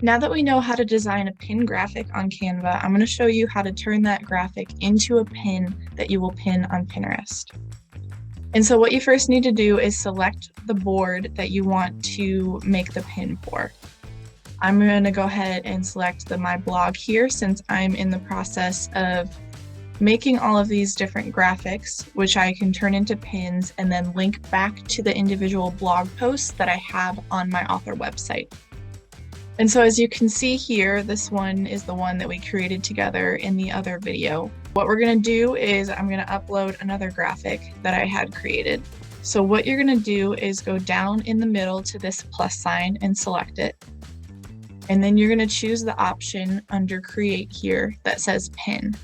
Now that we know how to design a pin graphic on Canva, I'm going to show you how to turn that graphic into a pin that you will pin on Pinterest. And so what you first need to do is select the board that you want to make the pin for. I'm going to go ahead and select my blog here since I'm in the process of making all of these different graphics, which I can turn into pins and then link back to the individual blog posts that I have on my author website. And so as you can see here, this one is the one that we created together in the other video. What we're going to do is I'm going to upload another graphic that I had created. So what you're going to do is go down in the middle to this plus sign and select it. And then you're going to choose the option under Create here that says Pin.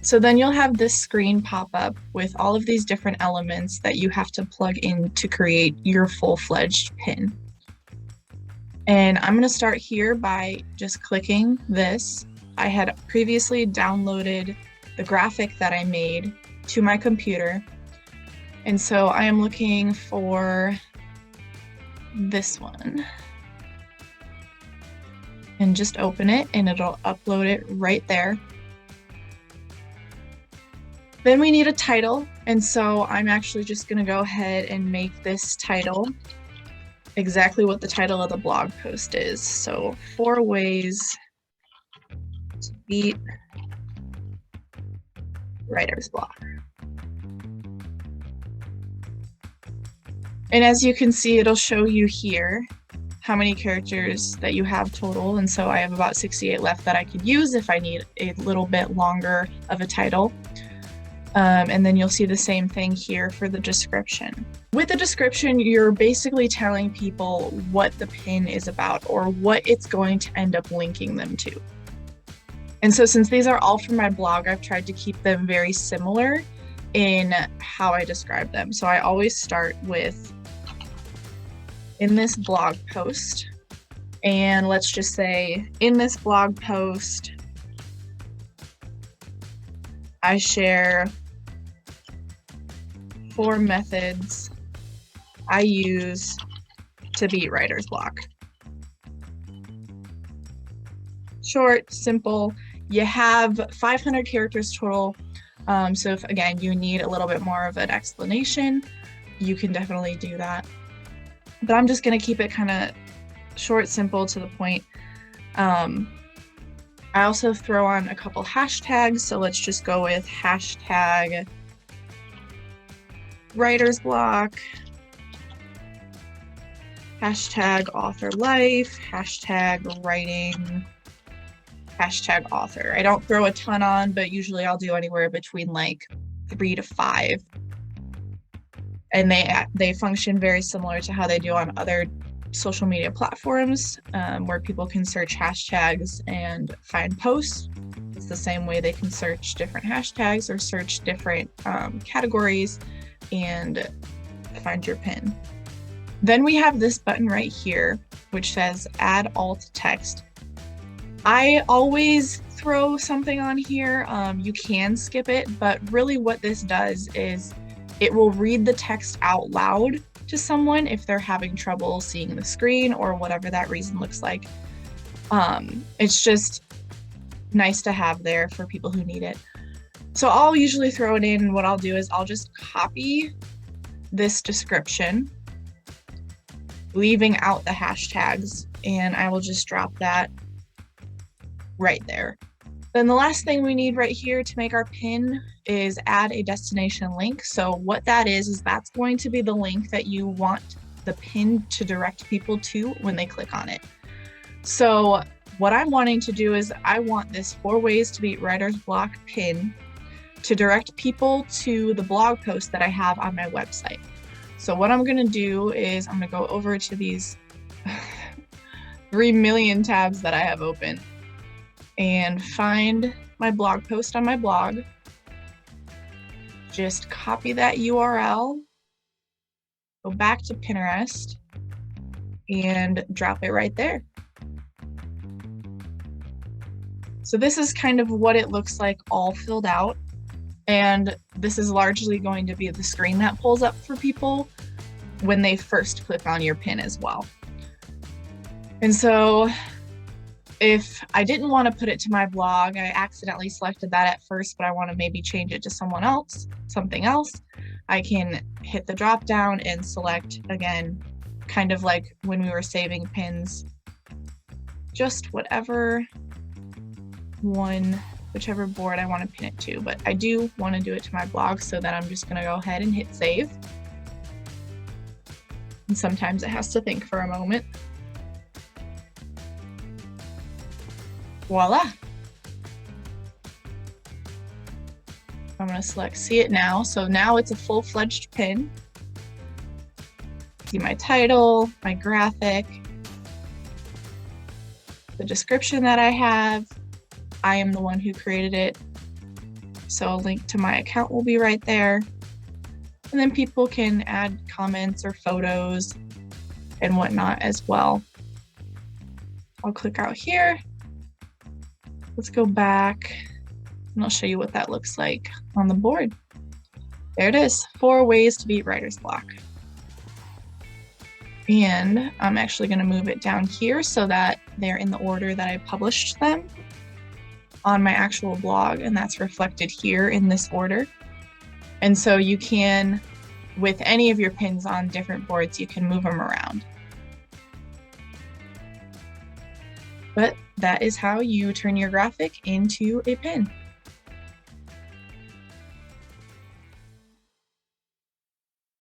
So then you'll have this screen pop up with all of these different elements that you have to plug in to create your full-fledged pin. And I'm going to start here by just clicking this. I had previously downloaded the graphic that I made to my computer. And so I am looking for this one. And just open it and it'll upload it right there. Then we need a title. And so I'm actually just going to go ahead and make this title exactly what the title of the blog post is. So 4 ways to beat writer's block. And as you can see, it'll show you here how many characters that you have total. And so I have about 68 left that I could use if I need a little bit longer of a title. And then you'll see the same thing here for the description. With the description, you're basically telling people what the pin is about or what it's going to end up linking them to. And so since these are all from my blog, I've tried to keep them very similar in how I describe them. So I always start with, in this blog post, and let's just say in this blog post, I share 4 methods I use to beat writer's block. Short, simple. You have 500 characters total. So if, again, you need a little bit more of an explanation, you can definitely do that. But I'm just going to keep it kind of short, simple, to the point. I also throw on a couple hashtags. So let's just go with hashtag writer's block, hashtag author life, hashtag writing, hashtag author. I don't throw a ton on, but usually I'll do anywhere between like 3 to 5. And they function very similar to how they do on other social media platforms, where people can search hashtags and find posts. It's the same way they can search different hashtags or search different categories and find your pin. Then we have this button right here, which says add alt text. I always throw something on here. You can skip it, but really what this does is it will read the text out loud to someone if they're having trouble seeing the screen or whatever that reason looks like. It's just nice to have there for people who need it. So I'll usually throw it in. What I'll do is I'll just copy this description, leaving out the hashtags, and I will just drop that right there. Then the last thing we need right here to make our pin is add a destination link. So what that is that's going to be the link that you want the pin to direct people to when they click on it. So what I'm wanting to do is I want this 4 ways to beat writer's block pin to direct people to the blog post that I have on my website. So what I'm going to do is I'm going to go over to these 3 million tabs that I have open and find my blog post on my blog. Just copy that URL, go back to Pinterest, and drop it right there. So this is kind of what it looks like all filled out. And this is largely going to be the screen that pulls up for people when they first click on your pin as well. And so if I didn't want to put it to my blog, I accidentally selected that at first, but I want to maybe change it to something else, I can hit the drop down and select again, kind of like when we were saving pins, just whichever board I want to pin it to. But I do want to do it to my blog, so that I'm just going to go ahead and hit save. And sometimes it has to think for a moment. Voila. I'm going to select see it now. So now it's a full-fledged pin. See my title, my graphic, the description that I have. I am the one who created it. So a link to my account will be right there. And then people can add comments or photos and whatnot as well. I'll click out here. Let's go back and I'll show you what that looks like on the board. There it is, 4 ways to beat writer's block. And I'm actually going to move it down here so that they're in the order that I published them on my actual blog, and that's reflected here in this order. And so you can, with any of your pins on different boards, you can move them around. But that is how you turn your graphic into a pin.